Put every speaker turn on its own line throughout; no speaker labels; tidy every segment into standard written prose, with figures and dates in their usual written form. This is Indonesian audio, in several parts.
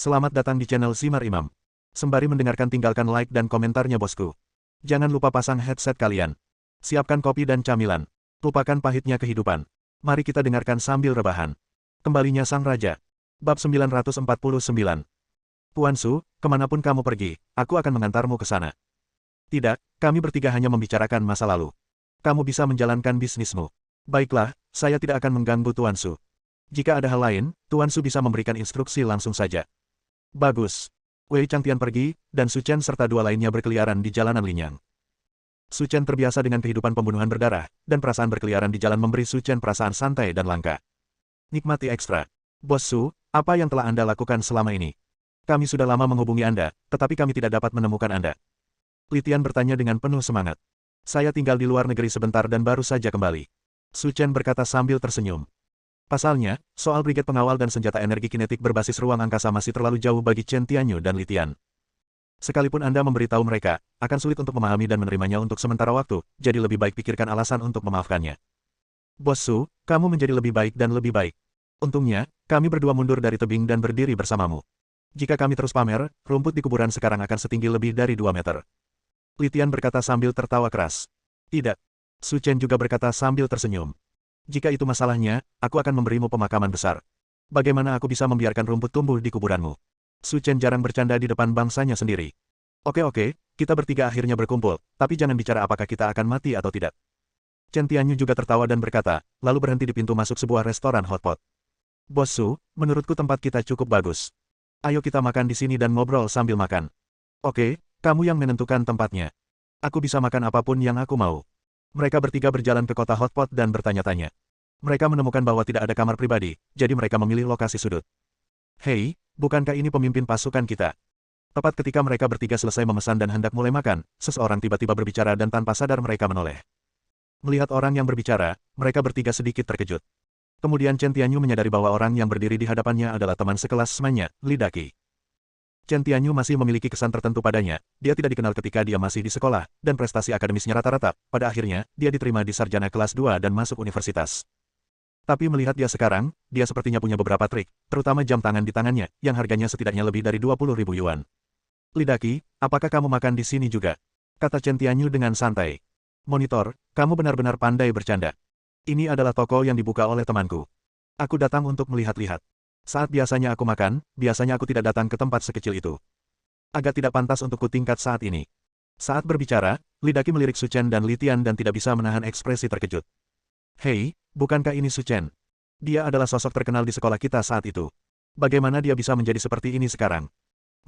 Selamat datang di channel Simar Imam. Sembari mendengarkan tinggalkan like dan komentarnya bosku. Jangan lupa pasang headset kalian. Siapkan kopi dan camilan. Lupakan pahitnya kehidupan. Mari kita dengarkan sambil rebahan. Kembalinya Sang Raja. Bab 949. Tuan Su, kemanapun kamu pergi, aku akan mengantarmu ke sana. Tidak, kami bertiga hanya membicarakan masa lalu. Kamu bisa menjalankan bisnismu. Baiklah, saya tidak akan mengganggu Tuan Su. Jika ada hal lain, Tuan Su bisa memberikan instruksi langsung saja. Bagus. Wei Changtian pergi, dan Su Chen serta dua lainnya berkeliaran di jalanan Linyang. Su Chen terbiasa dengan kehidupan pembunuhan berdarah, dan perasaan berkeliaran di jalan memberi Su Chen perasaan santai dan langka. Nikmati ekstra. Bos Su, apa yang telah Anda lakukan selama ini? Kami sudah lama menghubungi Anda, tetapi kami tidak dapat menemukan Anda. Li Tian bertanya dengan penuh semangat. Saya tinggal di luar negeri sebentar dan baru saja kembali. Su Chen berkata sambil tersenyum. Pasalnya, soal brigade pengawal dan senjata energi kinetik berbasis ruang angkasa masih terlalu jauh bagi Chen Tianyu dan Li Tian. Sekalipun Anda memberitahu mereka, akan sulit untuk memahami dan menerimanya untuk sementara waktu, jadi lebih baik pikirkan alasan untuk memaafkannya. Bos Su, kamu menjadi lebih baik dan lebih baik. Untungnya, kami berdua mundur dari tebing dan berdiri bersamamu. Jika kami terus pamer, rumput di kuburan sekarang akan setinggi lebih dari 2 meter. Li Tian berkata sambil tertawa keras. Tidak. Su Chen juga berkata sambil tersenyum. Jika itu masalahnya, aku akan memberimu pemakaman besar. Bagaimana aku bisa membiarkan rumput tumbuh di kuburanmu? Su Chen jarang bercanda di depan bangsanya sendiri. Oke, kita bertiga akhirnya berkumpul, tapi jangan bicara apakah kita akan mati atau tidak. Chen Tianyu juga tertawa dan berkata, lalu berhenti di pintu masuk sebuah restoran hotpot. Bos Su, menurutku tempat kita cukup bagus. Ayo kita makan di sini dan ngobrol sambil makan. Oke, kamu yang menentukan tempatnya. Aku bisa makan apapun yang aku mau. Mereka bertiga berjalan ke kota hotpot dan bertanya-tanya. Mereka menemukan bahwa tidak ada kamar pribadi, jadi mereka memilih lokasi sudut. Hei, bukankah ini pemimpin pasukan kita? Tepat ketika mereka bertiga selesai memesan dan hendak mulai makan, seseorang tiba-tiba berbicara dan tanpa sadar mereka menoleh. Melihat orang yang berbicara, mereka bertiga sedikit terkejut. Kemudian Chen Tianyu menyadari bahwa orang yang berdiri di hadapannya adalah teman sekelas temannya, Li Daqi. Chen Tianyu masih memiliki kesan tertentu padanya, dia tidak dikenal ketika dia masih di sekolah, dan prestasi akademisnya rata-rata, pada akhirnya, dia diterima di sarjana kelas 2 dan masuk universitas. Tapi melihat dia sekarang, dia sepertinya punya beberapa trik, terutama jam tangan di tangannya, yang harganya setidaknya lebih dari 20.000 yuan. Li Daqi, apakah kamu makan di sini juga? Kata Chen Tianyu dengan santai. Monitor, kamu benar-benar pandai bercanda. Ini adalah toko yang dibuka oleh temanku. Aku datang untuk melihat-lihat. Saat biasanya aku makan, biasanya aku tidak datang ke tempat sekecil itu. Agak tidak pantas untukku tingkat saat ini. Saat berbicara, Li Daqi melirik Su Chen dan Li Tian dan tidak bisa menahan ekspresi terkejut. Hei, bukankah ini Su Chen? Dia adalah sosok terkenal di sekolah kita saat itu. Bagaimana dia bisa menjadi seperti ini sekarang?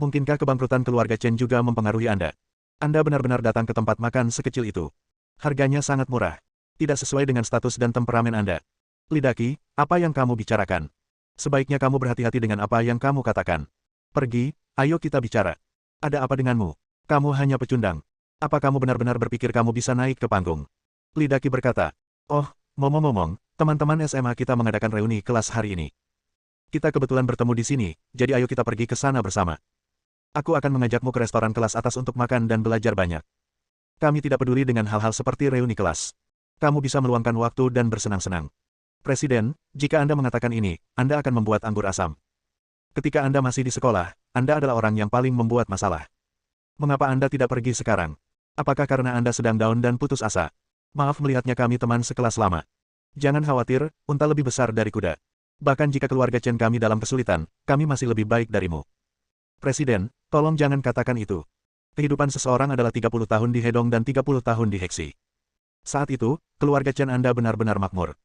Mungkinkah kebangkrutan keluarga Chen juga mempengaruhi Anda? Anda benar-benar datang ke tempat makan sekecil itu. Harganya sangat murah. Tidak sesuai dengan status dan temperamen Anda. Li Daqi, apa yang kamu bicarakan? Sebaiknya kamu berhati-hati dengan apa yang kamu katakan. Pergi, ayo kita bicara. Ada apa denganmu? Kamu hanya pecundang. Apa kamu benar-benar berpikir kamu bisa naik ke panggung? Li Daqi berkata, oh, ngomong-ngomong, teman-teman SMA kita mengadakan reuni kelas hari ini. Kita kebetulan bertemu di sini, jadi ayo kita pergi ke sana bersama. Aku akan mengajakmu ke restoran kelas atas untuk makan dan belajar banyak. Kami tidak peduli dengan hal-hal seperti reuni kelas. Kamu bisa meluangkan waktu dan bersenang-senang. Presiden, jika Anda mengatakan ini, Anda akan membuat anggur asam. Ketika Anda masih di sekolah, Anda adalah orang yang paling membuat masalah. Mengapa Anda tidak pergi sekarang? Apakah karena Anda sedang down dan putus asa? Maaf melihatnya kami teman sekelas lama. Jangan khawatir, unta lebih besar dari kuda. Bahkan jika keluarga Chen kami dalam kesulitan, kami masih lebih baik darimu. Presiden, tolong jangan katakan itu. Kehidupan seseorang adalah 30 tahun di Hedong dan 30 tahun di Heksi. Saat itu, keluarga Chen Anda benar-benar makmur.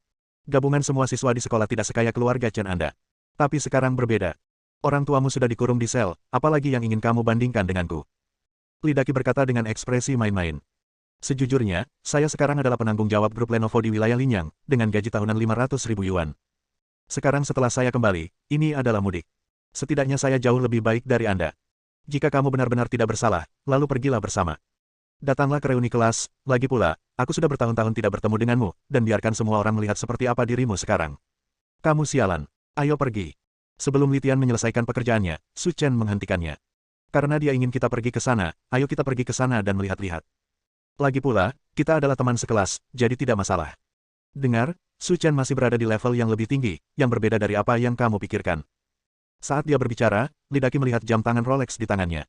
Gabungan semua siswa di sekolah tidak sekaya keluarga Chen Anda. Tapi sekarang berbeda. Orang tuamu sudah dikurung di sel, apalagi yang ingin kamu bandingkan denganku. Li Daqi berkata dengan ekspresi main-main. Sejujurnya, saya sekarang adalah penanggung jawab grup Lenovo di wilayah Linyang, dengan gaji tahunan 500.000 yuan. Sekarang setelah saya kembali, ini adalah mudik. Setidaknya saya jauh lebih baik dari Anda. Jika kamu benar-benar tidak bersalah, lalu pergilah bersama. Datanglah ke reuni kelas, lagi pula, aku sudah bertahun-tahun tidak bertemu denganmu, dan biarkan semua orang melihat seperti apa dirimu sekarang. Kamu sialan. Ayo pergi. Sebelum Li Tian menyelesaikan pekerjaannya, Su Chen menghentikannya. Karena dia ingin kita pergi ke sana, ayo kita pergi ke sana dan melihat-lihat. Lagi pula, kita adalah teman sekelas, jadi tidak masalah. Dengar, Su Chen masih berada di level yang lebih tinggi, yang berbeda dari apa yang kamu pikirkan. Saat dia berbicara, Lidaki melihat jam tangan Rolex di tangannya.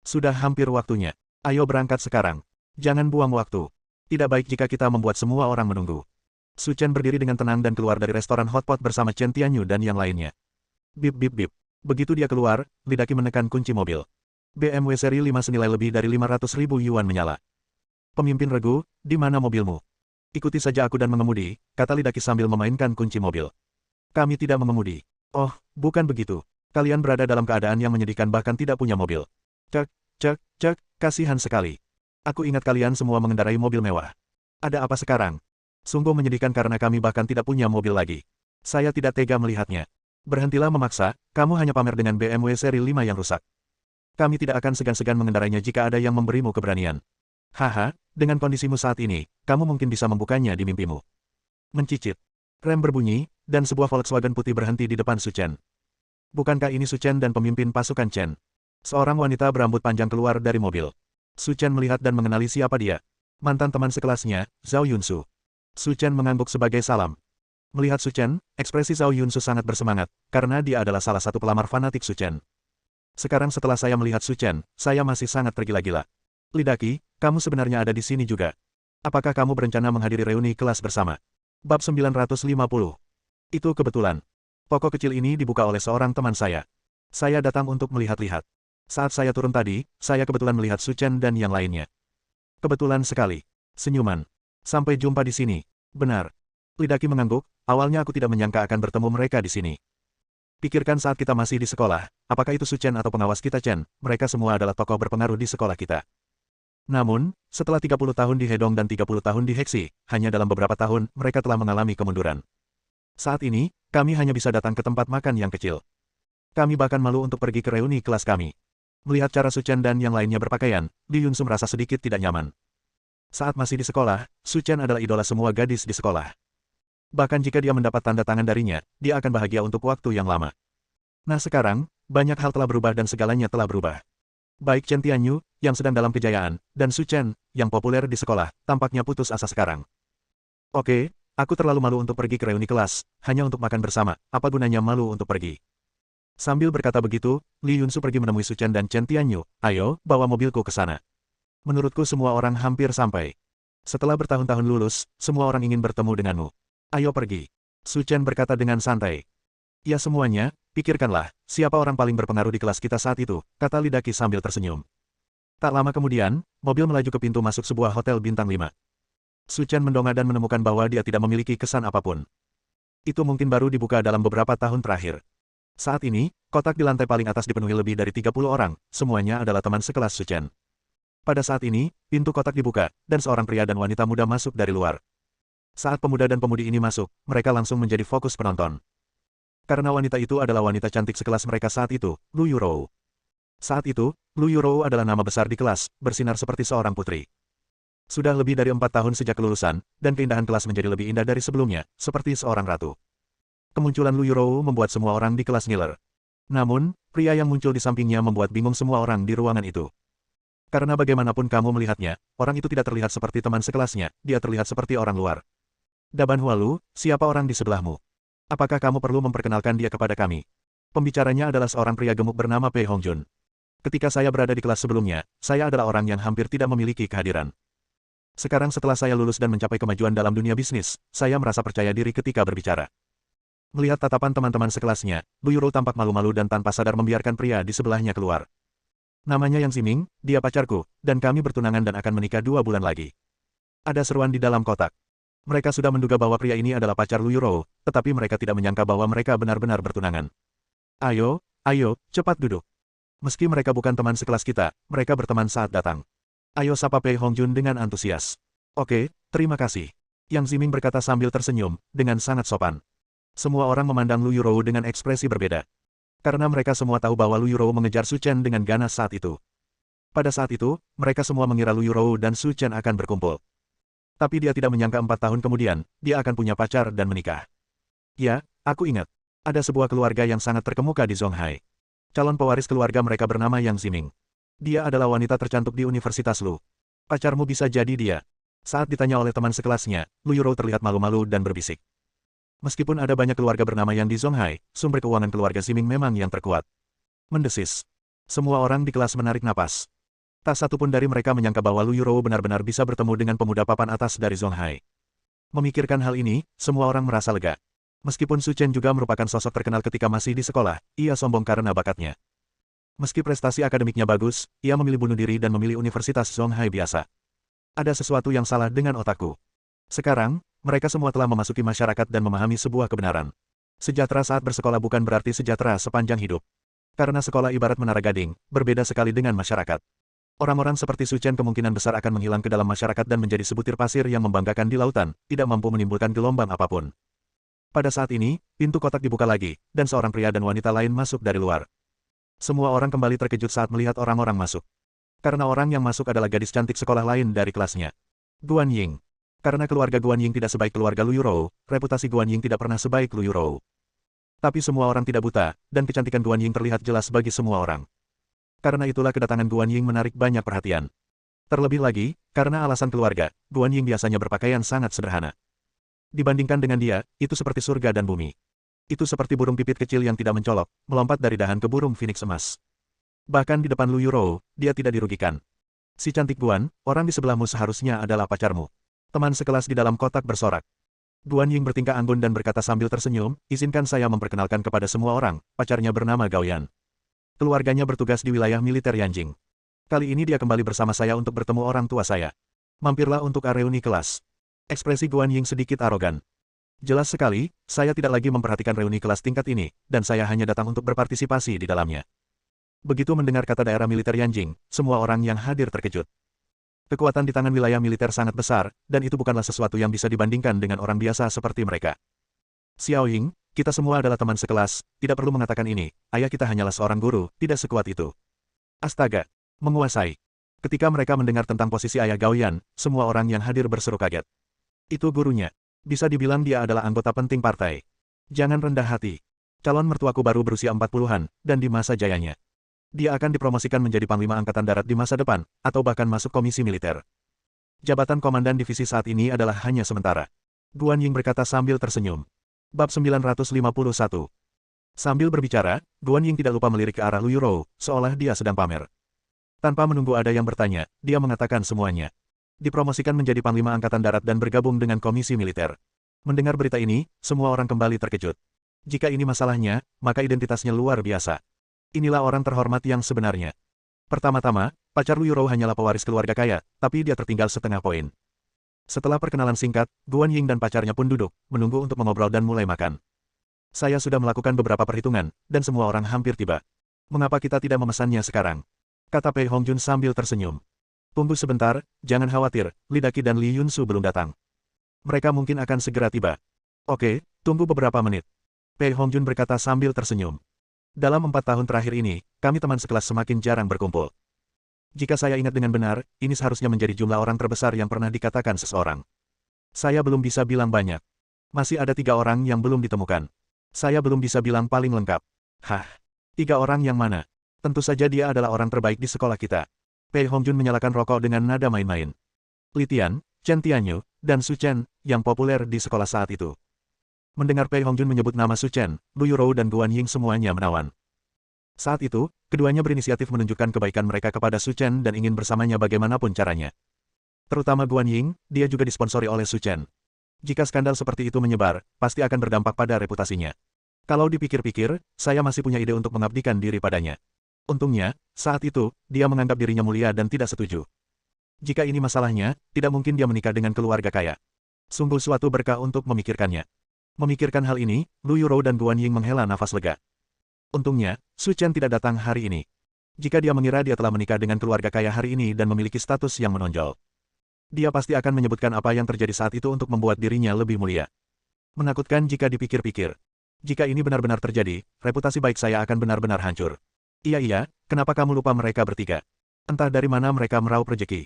Sudah hampir waktunya. Ayo berangkat sekarang. Jangan buang waktu. Tidak baik jika kita membuat semua orang menunggu. Su Chen berdiri dengan tenang dan keluar dari restoran hotpot bersama Chen Tianyu dan yang lainnya. Bip bip bip. Begitu dia keluar, Lidaki menekan kunci mobil. BMW seri 5 senilai lebih dari 500.000 yuan menyala. Pemimpin regu, di mana mobilmu? Ikuti saja aku dan mengemudi, kata Lidaki sambil memainkan kunci mobil. Kami tidak mengemudi. Oh, bukan begitu. Kalian berada dalam keadaan yang menyedihkan bahkan tidak punya mobil. Cek, cek, cek, kasihan sekali. Aku ingat kalian semua mengendarai mobil mewah. Ada apa sekarang? Sungguh menyedihkan karena kami bahkan tidak punya mobil lagi. Saya tidak tega melihatnya. Berhentilah memaksa, kamu hanya pamer dengan BMW seri 5 yang rusak. Kami tidak akan segan-segan mengendarainya jika ada yang memberimu keberanian. Haha, dengan kondisimu saat ini, kamu mungkin bisa membukanya di mimpimu. Mencicit. Rem berbunyi, dan sebuah Volkswagen putih berhenti di depan Su Chen. Bukankah ini Su Chen dan pemimpin pasukan Chen? Seorang wanita berambut panjang keluar dari mobil. Su Chen melihat dan mengenali siapa dia. Mantan teman sekelasnya, Zhao Yunsu. Su Chen mengangguk sebagai salam. Melihat Su Chen, ekspresi Zhao Yunsu sangat bersemangat, karena dia adalah salah satu pelamar fanatik Su Chen. Sekarang setelah saya melihat Su Chen, saya masih sangat tergila-gila. Lidaki, kamu sebenarnya ada di sini juga. Apakah kamu berencana menghadiri reuni kelas bersama? Bab 950. Itu kebetulan. Toko kecil ini dibuka oleh seorang teman saya. Saya datang untuk melihat-lihat. Saat saya turun tadi, saya kebetulan melihat Su Chen dan yang lainnya. Kebetulan sekali. Senyuman. Sampai jumpa di sini. Benar. Lidaki mengangguk, awalnya aku tidak menyangka akan bertemu mereka di sini. Pikirkan saat kita masih di sekolah, apakah itu Su Chen atau pengawas kita Chen, mereka semua adalah tokoh berpengaruh di sekolah kita. Namun, setelah 30 tahun di Hedong dan 30 tahun di Heksi, hanya dalam beberapa tahun, mereka telah mengalami kemunduran. Saat ini, kami hanya bisa datang ke tempat makan yang kecil. Kami bahkan malu untuk pergi ke reuni kelas kami. Melihat cara Su Chen dan yang lainnya berpakaian, Li Yunsu merasa sedikit tidak nyaman. Saat masih di sekolah, Su Chen adalah idola semua gadis di sekolah. Bahkan jika dia mendapat tanda tangan darinya, dia akan bahagia untuk waktu yang lama. Nah sekarang, banyak hal telah berubah dan segalanya telah berubah. Baik Chen Tianyu, yang sedang dalam kejayaan, dan Su Chen, yang populer di sekolah, tampaknya putus asa sekarang. Oke, aku terlalu malu untuk pergi ke reuni kelas, hanya untuk makan bersama, apa gunanya malu untuk pergi? Sambil berkata begitu, Li Yunsu pergi menemui Su Chen dan Chen Tianyu, ayo, bawa mobilku ke sana. Menurutku semua orang hampir sampai. Setelah bertahun-tahun lulus, semua orang ingin bertemu denganmu. Ayo pergi. Su Chen berkata dengan santai. Ya semuanya, pikirkanlah, siapa orang paling berpengaruh di kelas kita saat itu, kata Lidaki sambil tersenyum. Tak lama kemudian, mobil melaju ke pintu masuk sebuah hotel bintang 5. Su Chen mendongak dan menemukan bahwa dia tidak memiliki kesan apapun. Itu mungkin baru dibuka dalam beberapa tahun terakhir. Saat ini, kotak di lantai paling atas dipenuhi lebih dari 30 orang, semuanya adalah teman sekelas Su Chen. Pada saat ini, pintu kotak dibuka, dan seorang pria dan wanita muda masuk dari luar. Saat pemuda dan pemudi ini masuk, mereka langsung menjadi fokus penonton. Karena wanita itu adalah wanita cantik sekelas mereka saat itu, Lu Yurou. Saat itu, Lu Yurou adalah nama besar di kelas, bersinar seperti seorang putri. Sudah lebih dari 4 tahun sejak kelulusan, dan keindahan kelas menjadi lebih indah dari sebelumnya, seperti seorang ratu. Kemunculan Lu Yurou membuat semua orang di kelas ngiler. Namun, pria yang muncul di sampingnya membuat bingung semua orang di ruangan itu. Karena bagaimanapun kamu melihatnya, orang itu tidak terlihat seperti teman sekelasnya, dia terlihat seperti orang luar. Daban Hualu, siapa orang di sebelahmu? Apakah kamu perlu memperkenalkan dia kepada kami? Pembicaranya adalah seorang pria gemuk bernama Pei Hongjun. Ketika saya berada di kelas sebelumnya, saya adalah orang yang hampir tidak memiliki kehadiran. Sekarang setelah saya lulus dan mencapai kemajuan dalam dunia bisnis, saya merasa percaya diri ketika berbicara. Melihat tatapan teman-teman sekelasnya, Lu Yurou tampak malu-malu dan tanpa sadar membiarkan pria di sebelahnya keluar. Namanya Yang Ximing, dia pacarku, dan kami bertunangan dan akan menikah 2 bulan lagi. Ada seruan di dalam kotak. Mereka sudah menduga bahwa pria ini adalah pacar Lu Yurou, tetapi mereka tidak menyangka bahwa mereka benar-benar bertunangan. Ayo, ayo, cepat duduk. Meski mereka bukan teman sekelas kita, mereka berteman saat datang. Ayo sapa Pei Hongjun dengan antusias. Oke, terima kasih. Yang Ximing berkata sambil tersenyum, dengan sangat sopan. Semua orang memandang Lu Yurou dengan ekspresi berbeda. Karena mereka semua tahu bahwa Lu Yurou mengejar Su Chen dengan ganas saat itu. Pada saat itu, mereka semua mengira Lu Yurou dan Su Chen akan berkumpul. Tapi dia tidak menyangka 4 tahun kemudian, dia akan punya pacar dan menikah. Ya, aku ingat. Ada sebuah keluarga yang sangat terkemuka di Zonghai. Calon pewaris keluarga mereka bernama Yang Ximing. Dia adalah wanita tercantik di Universitas Lu. Pacarmu bisa jadi dia. Saat ditanya oleh teman sekelasnya, Lu Yurou terlihat malu-malu dan berbisik. Meskipun ada banyak keluarga bernama Yan di Zonghai, sumber keuangan keluarga Ziming memang yang terkuat. Mendesis. Semua orang di kelas menarik napas. Tak satu pun dari mereka menyangka bahwa Lu Yurou benar-benar bisa bertemu dengan pemuda papan atas dari Zonghai. Memikirkan hal ini, semua orang merasa lega. Meskipun Su Chen juga merupakan sosok terkenal ketika masih di sekolah, ia sombong karena bakatnya. Meski prestasi akademiknya bagus, ia memilih bunuh diri dan memilih Universitas Zonghai biasa. Ada sesuatu yang salah dengan otakku. Sekarang, mereka semua telah memasuki masyarakat dan memahami sebuah kebenaran. Sejahtera saat bersekolah bukan berarti sejahtera sepanjang hidup. Karena sekolah ibarat menara gading, berbeda sekali dengan masyarakat. Orang-orang seperti Su Chen kemungkinan besar akan menghilang ke dalam masyarakat dan menjadi sebutir pasir yang membanggakan di lautan, tidak mampu menimbulkan gelombang apapun. Pada saat ini, pintu kotak dibuka lagi, dan seorang pria dan wanita lain masuk dari luar. Semua orang kembali terkejut saat melihat orang-orang masuk. Karena orang yang masuk adalah gadis cantik sekolah lain dari kelasnya. Guan Ying. Karena keluarga Guan Ying tidak sebaik keluarga Lu Yurou, reputasi Guan Ying tidak pernah sebaik Lu Yurou. Tapi semua orang tidak buta, dan kecantikan Guan Ying terlihat jelas bagi semua orang. Karena itulah kedatangan Guan Ying menarik banyak perhatian. Terlebih lagi, karena alasan keluarga, Guan Ying biasanya berpakaian sangat sederhana. Dibandingkan dengan dia, itu seperti surga dan bumi. Itu seperti burung pipit kecil yang tidak mencolok, melompat dari dahan ke burung phoenix emas. Bahkan di depan Lu Yurou, dia tidak dirugikan. Si cantik Guan, orang di sebelahmu seharusnya adalah pacarmu. Teman sekelas di dalam kotak bersorak. Guan Ying bertingkah anggun dan berkata sambil tersenyum, izinkan saya memperkenalkan kepada semua orang, pacarnya bernama Gao Yan. Keluarganya bertugas di wilayah militer Yanjing. Kali ini dia kembali bersama saya untuk bertemu orang tua saya. Mampirlah untuk reuni kelas. Ekspresi Guan Ying sedikit arogan. Jelas sekali, saya tidak lagi memperhatikan reuni kelas tingkat ini, dan saya hanya datang untuk berpartisipasi di dalamnya. Begitu mendengar kata daerah militer Yanjing, semua orang yang hadir terkejut. Kekuatan di tangan wilayah militer sangat besar, dan itu bukanlah sesuatu yang bisa dibandingkan dengan orang biasa seperti mereka. Xiao Ying, kita semua adalah teman sekelas, tidak perlu mengatakan ini, ayah kita hanyalah seorang guru, tidak sekuat itu. Astaga, menguasai. Ketika mereka mendengar tentang posisi ayah Gao Yan, semua orang yang hadir berseru kaget. Itu gurunya. Bisa dibilang dia adalah anggota penting partai. Jangan rendah hati. Calon mertuaku baru berusia 40-an, dan di masa jayanya. Dia akan dipromosikan menjadi Panglima Angkatan Darat di masa depan, atau bahkan masuk komisi militer. Jabatan komandan divisi saat ini adalah hanya sementara. Guan Ying berkata sambil tersenyum. Bab 951. Sambil berbicara, Guan Ying tidak lupa melirik ke arah Lu Yurou, seolah dia sedang pamer. Tanpa menunggu ada yang bertanya, dia mengatakan semuanya. Dipromosikan menjadi Panglima Angkatan Darat dan bergabung dengan komisi militer. Mendengar berita ini, semua orang kembali terkejut. Jika ini masalahnya, maka identitasnya luar biasa. Inilah orang terhormat yang sebenarnya. Pertama-tama, pacar Lu Yurou hanyalah pewaris keluarga kaya, tapi dia tertinggal setengah poin. Setelah perkenalan singkat, Guan Ying dan pacarnya pun duduk, menunggu untuk mengobrol dan mulai makan. Saya sudah melakukan beberapa perhitungan, dan semua orang hampir tiba. Mengapa kita tidak memesannya sekarang? Kata Pei Hongjun sambil tersenyum. Tunggu sebentar, jangan khawatir, Li Daqi dan Li Yunsu belum datang. Mereka mungkin akan segera tiba. Oke, tunggu beberapa menit. Pei Hongjun berkata sambil tersenyum. Dalam 4 tahun terakhir ini, kami teman sekelas semakin jarang berkumpul. Jika saya ingat dengan benar, ini seharusnya menjadi jumlah orang terbesar yang pernah dikatakan seseorang. Saya belum bisa bilang banyak. Masih ada 3 orang yang belum ditemukan. Saya belum bisa bilang paling lengkap. Hah? 3 orang yang mana? Tentu saja dia adalah orang terbaik di sekolah kita. Pei Hongjun menyalakan rokok dengan nada main-main. Li Tian, Chen Tianyu, dan Su Chen, yang populer di sekolah saat itu. Mendengar Pei Hongjun menyebut nama Su Chen, Lu Yurou dan Guan Ying semuanya menawan. Saat itu, keduanya berinisiatif menunjukkan kebaikan mereka kepada Su Chen dan ingin bersamanya bagaimanapun caranya. Terutama Guan Ying, dia juga disponsori oleh Su Chen. Jika skandal seperti itu menyebar, pasti akan berdampak pada reputasinya. Kalau dipikir-pikir, saya masih punya ide untuk mengabdikan diri padanya. Untungnya, saat itu, dia menganggap dirinya mulia dan tidak setuju. Jika ini masalahnya, tidak mungkin dia menikah dengan keluarga kaya. Sungguh suatu berkah untuk memikirkannya. Memikirkan hal ini, Lu Yurou dan Guan Ying menghela nafas lega. Untungnya, Su Chen tidak datang hari ini. Jika dia mengira dia telah menikah dengan keluarga kaya hari ini dan memiliki status yang menonjol, dia pasti akan menyebutkan apa yang terjadi saat itu untuk membuat dirinya lebih mulia. Menakutkan jika dipikir-pikir. Jika ini benar-benar terjadi, reputasi baik saya akan benar-benar hancur. Iya, kenapa kamu lupa mereka bertiga? Entah dari mana mereka meraup rejeki.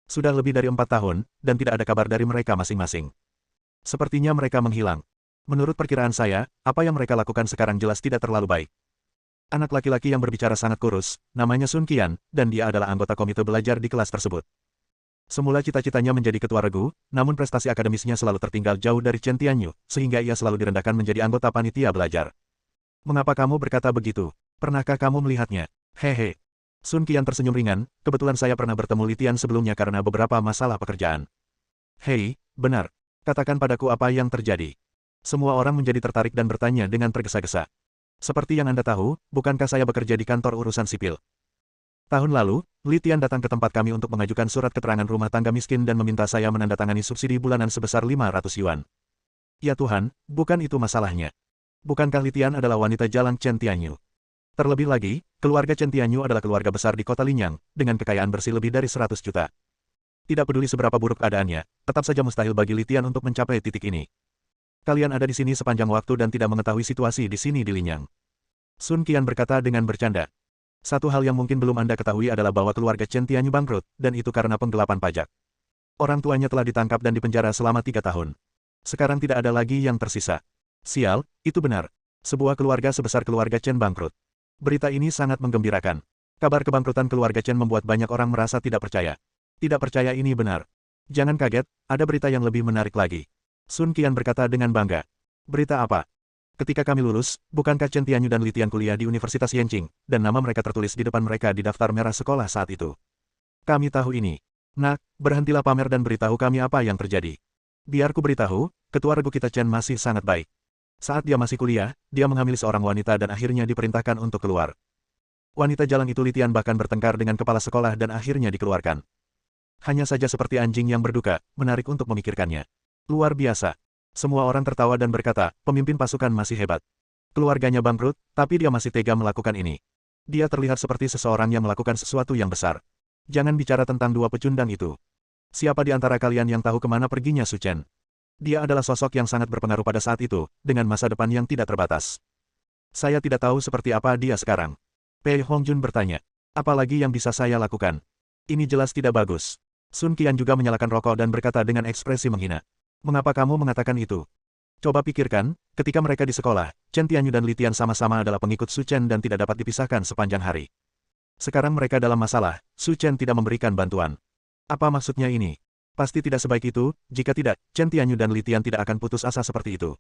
Sudah lebih dari 4 tahun, dan tidak ada kabar dari mereka masing-masing. Sepertinya mereka menghilang. Menurut perkiraan saya, apa yang mereka lakukan sekarang jelas tidak terlalu baik. Anak laki-laki yang berbicara sangat kurus, namanya Sun Qian, dan dia adalah anggota komite belajar di kelas tersebut. Semula cita-citanya menjadi ketua regu, namun prestasi akademisnya selalu tertinggal jauh dari Chen Tianyu, sehingga ia selalu direndahkan menjadi anggota panitia belajar. Mengapa kamu berkata begitu? Pernahkah kamu melihatnya? Hehe. Sun Qian tersenyum ringan, kebetulan saya pernah bertemu Litian sebelumnya karena beberapa masalah pekerjaan. Hei, benar. Katakan padaku apa yang terjadi. Semua orang menjadi tertarik dan bertanya dengan tergesa-gesa. Seperti yang Anda tahu, bukankah saya bekerja di kantor urusan sipil? Tahun lalu, Litian datang ke tempat kami untuk mengajukan surat keterangan rumah tangga miskin dan meminta saya menandatangani subsidi bulanan sebesar 500 yuan. Ya Tuhan, bukan itu masalahnya. Bukankah Litian adalah wanita jalang Chen Tianyu? Terlebih lagi, keluarga Chen Tianyu adalah keluarga besar di kota Linyang, dengan kekayaan bersih lebih dari 100 juta. Tidak peduli seberapa buruk keadaannya, tetap saja mustahil bagi Litian untuk mencapai titik ini. Kalian ada di sini sepanjang waktu dan tidak mengetahui situasi di sini di Linyang. Sun Qian berkata dengan bercanda. Satu hal yang mungkin belum Anda ketahui adalah bahwa keluarga Chen Tianyu bangkrut, dan itu karena penggelapan pajak. Orang tuanya telah ditangkap dan dipenjara selama 3 tahun. Sekarang tidak ada lagi yang tersisa. Sial, itu benar. Sebuah keluarga sebesar keluarga Chen bangkrut. Berita ini sangat menggembirakan. Kabar kebangkrutan keluarga Chen membuat banyak orang merasa tidak percaya. Tidak percaya ini benar. Jangan kaget, ada berita yang lebih menarik lagi. Sun Qian berkata dengan bangga. Berita apa? Ketika kami lulus, bukankah Chen Tianyu dan Litian kuliah di Universitas Yanqing, dan nama mereka tertulis di depan mereka di daftar merah sekolah saat itu? Kami tahu ini. Nak, berhentilah pamer dan beritahu kami apa yang terjadi. Biar ku beritahu, ketua regu kita Chen masih sangat baik. Saat dia masih kuliah, dia menghamili seorang wanita dan akhirnya diperintahkan untuk keluar. Wanita jalang itu Litian bahkan bertengkar dengan kepala sekolah dan akhirnya dikeluarkan. Hanya saja seperti anjing yang berduka, menarik untuk memikirkannya. Luar biasa. Semua orang tertawa dan berkata, pemimpin pasukan masih hebat. Keluarganya bangkrut, tapi dia masih tega melakukan ini. Dia terlihat seperti seseorang yang melakukan sesuatu yang besar. Jangan bicara tentang dua pecundang itu. Siapa di antara kalian yang tahu kemana perginya Su Chen? Dia adalah sosok yang sangat berpengaruh pada saat itu, dengan masa depan yang tidak terbatas. Saya tidak tahu seperti apa dia sekarang. Pei Hongjun bertanya. Apalagi yang bisa saya lakukan? Ini jelas tidak bagus. Sun Qian juga menyalakan rokok dan berkata dengan ekspresi menghina. Mengapa kamu mengatakan itu? Coba pikirkan, ketika mereka di sekolah, Chen Tianyu dan Litian sama-sama adalah pengikut Su Chen dan tidak dapat dipisahkan sepanjang hari. Sekarang mereka dalam masalah, Su Chen tidak memberikan bantuan. Apa maksudnya ini? Pasti tidak sebaik itu, jika tidak, Chen Tianyu dan Litian tidak akan putus asa seperti itu.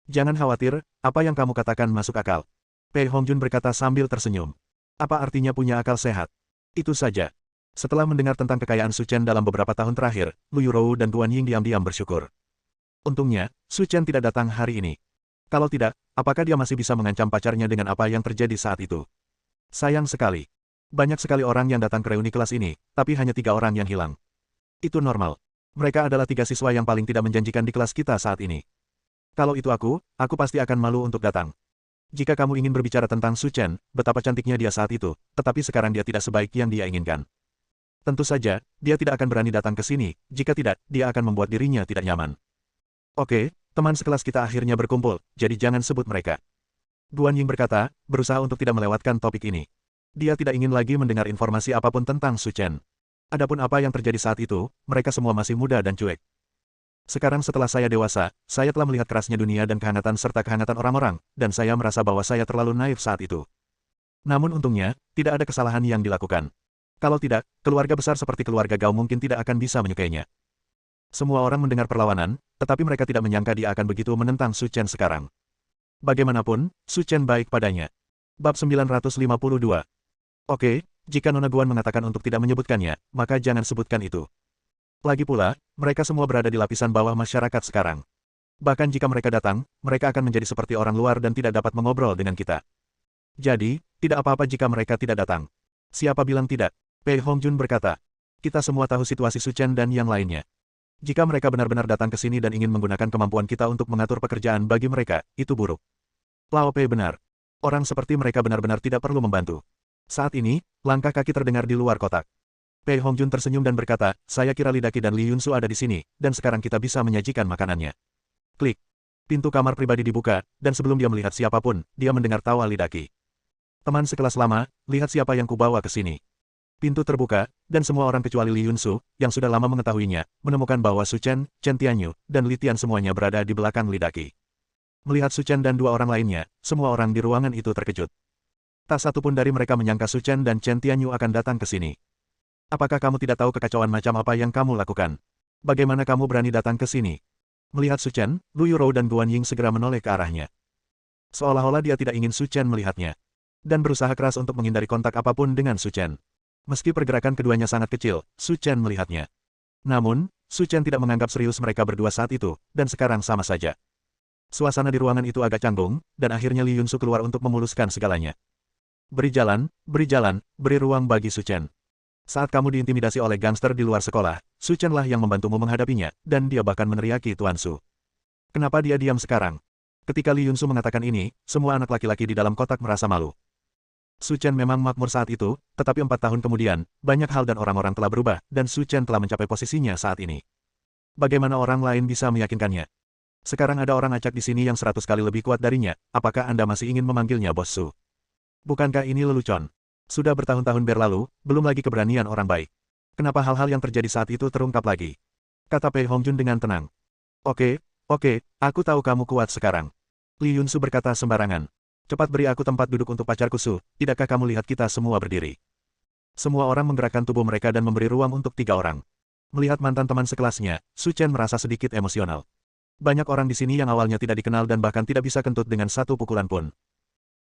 Jangan khawatir, apa yang kamu katakan masuk akal. Pei Hongjun berkata sambil tersenyum. Apa artinya punya akal sehat? Itu saja. Setelah mendengar tentang kekayaan Su Chen dalam beberapa tahun terakhir, Lu Yurou dan Duan Ying diam-diam bersyukur. Untungnya, Su Chen tidak datang hari ini. Kalau tidak, apakah dia masih bisa mengancam pacarnya dengan apa yang terjadi saat itu? Sayang sekali. Banyak sekali orang yang datang ke reuni kelas ini, tapi hanya 3 orang yang hilang. Itu normal. Mereka adalah 3 siswa yang paling tidak menjanjikan di kelas kita saat ini. Kalau itu aku pasti akan malu untuk datang. Jika kamu ingin berbicara tentang Su Chen, betapa cantiknya dia saat itu, tetapi sekarang dia tidak sebaik yang dia inginkan. Tentu saja, dia tidak akan berani datang ke sini, jika tidak, dia akan membuat dirinya tidak nyaman. Oke, teman sekelas kita akhirnya berkumpul, jadi jangan sebut mereka. Duan Ying berkata, berusaha untuk tidak melewatkan topik ini. Dia tidak ingin lagi mendengar informasi apapun tentang Su Chen. Adapun apa yang terjadi saat itu, mereka semua masih muda dan cuek. Sekarang setelah saya dewasa, saya telah melihat kerasnya dunia dan kehangatan serta kehangatan orang-orang, dan saya merasa bahwa saya terlalu naif saat itu. Namun untungnya, tidak ada kesalahan yang dilakukan. Kalau tidak, keluarga besar seperti keluarga Gao mungkin tidak akan bisa menyukainya. Semua orang mendengar perlawanan, tetapi mereka tidak menyangka dia akan begitu menentang Su Chen sekarang. Bagaimanapun, Su Chen baik padanya. Bab 952. Oke, jika Nona Guan mengatakan untuk tidak menyebutkannya, maka jangan sebutkan itu. Lagi pula, mereka semua berada di lapisan bawah masyarakat sekarang. Bahkan jika mereka datang, mereka akan menjadi seperti orang luar dan tidak dapat mengobrol dengan kita. Jadi, tidak apa-apa jika mereka tidak datang. Siapa bilang tidak? Pei Hongjun berkata. Kita semua tahu situasi Su Chen dan yang lainnya. Jika mereka benar-benar datang ke sini dan ingin menggunakan kemampuan kita untuk mengatur pekerjaan bagi mereka, itu buruk. Lao Pei benar. Orang seperti mereka benar-benar tidak perlu membantu. Saat ini, langkah kaki terdengar di luar kotak. Pei Hongjun tersenyum dan berkata, saya kira Lidaki dan Li Yunsu ada di sini, dan sekarang kita bisa menyajikan makanannya. Klik. Pintu kamar pribadi dibuka, dan sebelum dia melihat siapapun, dia mendengar tawa Lidaki. Teman sekelas lama, lihat siapa yang kubawa ke sini. Pintu terbuka, dan semua orang kecuali Li Yunsu, yang sudah lama mengetahuinya, menemukan bahwa Su Chen, Chen Tianyu, dan Litian semuanya berada di belakang Lidaki. Melihat Su Chen dan 2 orang lainnya, semua orang di ruangan itu terkejut. Tak satu pun dari mereka menyangka Su Chen dan Chen Tianyu akan datang ke sini. Apakah kamu tidak tahu kekacauan macam apa yang kamu lakukan? Bagaimana kamu berani datang ke sini? Melihat Su Chen, Lu Yurou dan Guan Ying segera menoleh ke arahnya. Seolah-olah dia tidak ingin Su Chen melihatnya. Dan berusaha keras untuk menghindari kontak apapun dengan Su Chen. Meski pergerakan keduanya sangat kecil, Su Chen melihatnya. Namun, Su Chen tidak menganggap serius mereka berdua saat itu, dan sekarang sama saja. Suasana di ruangan itu agak canggung, dan akhirnya Li Yunsu keluar untuk memuluskan segalanya. Beri jalan, beri ruang bagi Su Chen. Saat kamu diintimidasi oleh gangster di luar sekolah, Su Chen lah yang membantumu menghadapinya, dan dia bahkan meneriaki Tuan Su. Kenapa dia diam sekarang? Ketika Li Yunsu mengatakan ini, semua anak laki-laki di dalam kotak merasa malu. Su Chen memang makmur saat itu, tetapi 4 tahun kemudian, banyak hal dan orang-orang telah berubah, dan Su Chen telah mencapai posisinya saat ini. Bagaimana orang lain bisa meyakinkannya? Sekarang ada orang acak di sini yang 100 kali lebih kuat darinya, apakah Anda masih ingin memanggilnya Bos Su? Bukankah ini lelucon? Sudah bertahun-tahun berlalu, belum lagi keberanian orang baik. Kenapa hal-hal yang terjadi saat itu terungkap lagi? Kata Pei Hongjun dengan tenang. Oke, aku tahu kamu kuat sekarang. Li Yunsu berkata sembarangan. Cepat beri aku tempat duduk untuk pacarku Su, tidakkah kamu lihat kita semua berdiri? Semua orang menggerakkan tubuh mereka dan memberi ruang untuk 3 orang. Melihat mantan teman sekelasnya, Su Chen merasa sedikit emosional. Banyak orang di sini yang awalnya tidak dikenal dan bahkan tidak bisa kentut dengan satu pukulan pun.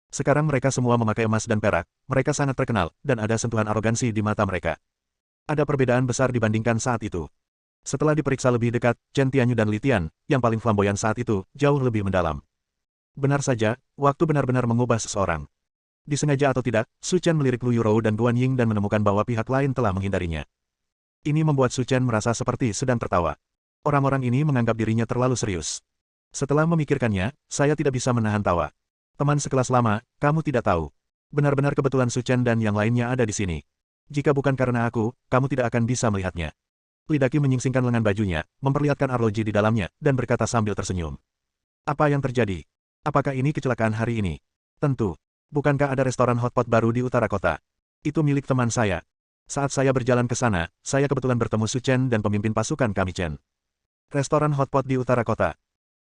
Sekarang mereka semua memakai emas dan perak, mereka sangat terkenal, dan ada sentuhan arogansi di mata mereka. Ada perbedaan besar dibandingkan saat itu. Setelah diperiksa lebih dekat, Chen Tianyu dan Li Tian, yang paling flamboyan saat itu, jauh lebih mendalam. Benar saja, waktu benar-benar mengubah seseorang. Disengaja atau tidak, Su Chen melirik Lu Yurou dan Guan Ying dan menemukan bahwa pihak lain telah menghindarinya. Ini membuat Su Chen merasa seperti sedang tertawa. Orang-orang ini menganggap dirinya terlalu serius. Setelah memikirkannya, saya tidak bisa menahan tawa. Teman sekelas lama, kamu tidak tahu. Benar-benar kebetulan Su Chen dan yang lainnya ada di sini. Jika bukan karena aku, kamu tidak akan bisa melihatnya. Lidaki menyingsingkan lengan bajunya, memperlihatkan arloji di dalamnya, dan berkata sambil tersenyum. Apa yang terjadi? Apakah ini kecelakaan hari ini? Tentu. Bukankah ada restoran hotpot baru di utara kota? Itu milik teman saya. Saat saya berjalan ke sana, saya kebetulan bertemu Su Chen dan pemimpin pasukan kami Chen. Restoran hotpot di utara kota.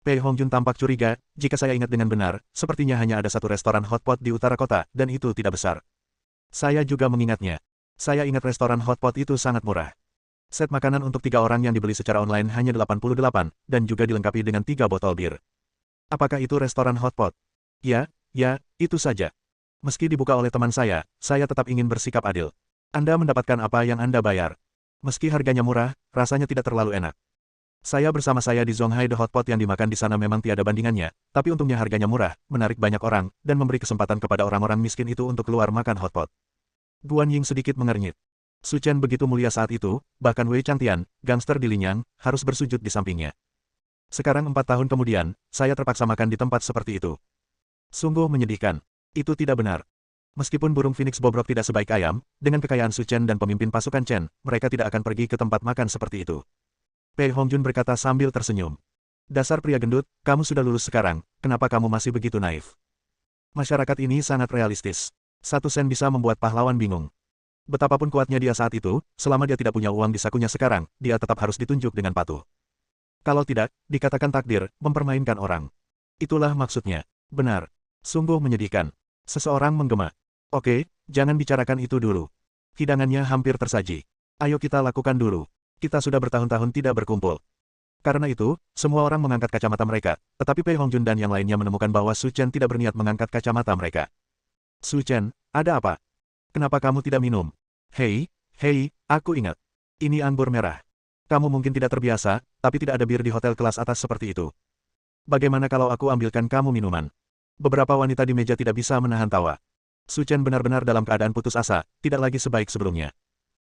Pei Hongjun tampak curiga, jika saya ingat dengan benar, sepertinya hanya ada satu restoran hotpot di utara kota, dan itu tidak besar. Saya juga mengingatnya. Saya ingat restoran hotpot itu sangat murah. Set makanan untuk 3 orang yang dibeli secara online hanya 88, dan juga dilengkapi dengan 3 botol bir. Apakah itu restoran hotpot? Ya, itu saja. Meski dibuka oleh teman saya tetap ingin bersikap adil. Anda mendapatkan apa yang Anda bayar. Meski harganya murah, rasanya tidak terlalu enak. Saya bersama di Zonghai The Hotpot yang dimakan di sana memang tiada bandingannya, tapi untungnya harganya murah, menarik banyak orang, dan memberi kesempatan kepada orang-orang miskin itu untuk keluar makan hotpot. Guan Ying sedikit mengernyit. Su Chen begitu mulia saat itu, bahkan Wei Changtian, gangster di Linyang, harus bersujud di sampingnya. Sekarang 4 tahun kemudian, saya terpaksa makan di tempat seperti itu. Sungguh menyedihkan. Itu tidak benar. Meskipun burung Phoenix bobrok tidak sebaik ayam, dengan kekayaan Su Chen dan pemimpin pasukan Chen, mereka tidak akan pergi ke tempat makan seperti itu. Pei Hongjun berkata sambil tersenyum. Dasar pria gendut, kamu sudah lulus sekarang, kenapa kamu masih begitu naif? Masyarakat ini sangat realistis. 1 sen bisa membuat pahlawan bingung. Betapapun kuatnya dia saat itu, selama dia tidak punya uang di sakunya sekarang, dia tetap harus ditunjuk dengan patuh. Kalau tidak, dikatakan takdir, mempermainkan orang. Itulah maksudnya. Benar. Sungguh menyedihkan. Seseorang menggema. Oke, jangan bicarakan itu dulu. Hidangannya hampir tersaji. Ayo kita lakukan dulu. Kita sudah bertahun-tahun tidak berkumpul. Karena itu, semua orang mengangkat kacamata mereka, tetapi Pei Hongjun dan yang lainnya menemukan bahwa Su Chen tidak berniat mengangkat kacamata mereka. Su Chen, ada apa? Kenapa kamu tidak minum? Hei, aku ingat. Ini anggur merah. Kamu mungkin tidak terbiasa, tapi tidak ada bir di hotel kelas atas seperti itu. Bagaimana kalau aku ambilkan kamu minuman? Beberapa wanita di meja tidak bisa menahan tawa. Su Chen benar-benar dalam keadaan putus asa, tidak lagi sebaik sebelumnya.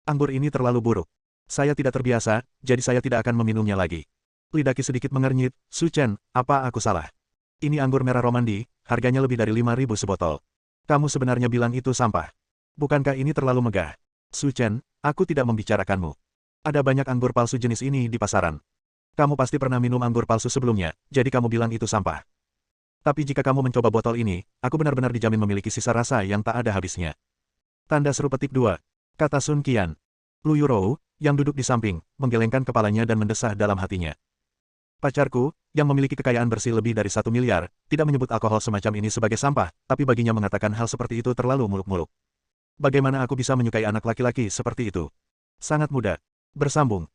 Anggur ini terlalu buruk. Saya tidak terbiasa, jadi saya tidak akan meminumnya lagi. Lidaki sedikit mengernyit, Su Chen, apa aku salah? Ini anggur merah Romandi, harganya lebih dari 5.000 sebotol. Kamu sebenarnya bilang itu sampah. Bukankah ini terlalu megah? Su Chen, aku tidak membicarakanmu. Ada banyak anggur palsu jenis ini di pasaran. Kamu pasti pernah minum anggur palsu sebelumnya, jadi kamu bilang itu sampah. Tapi jika kamu mencoba botol ini, aku benar-benar dijamin memiliki sisa rasa yang tak ada habisnya. Tanda seru petik 2. Kata Sun Qian. Lu Yurou, yang duduk di samping, menggelengkan kepalanya dan mendesah dalam hatinya. Pacarku, yang memiliki kekayaan bersih lebih dari 1 miliar, tidak menyebut alkohol semacam ini sebagai sampah, tapi baginya mengatakan hal seperti itu terlalu muluk-muluk. Bagaimana aku bisa menyukai anak laki-laki seperti itu? Sangat mudah. Bersambung.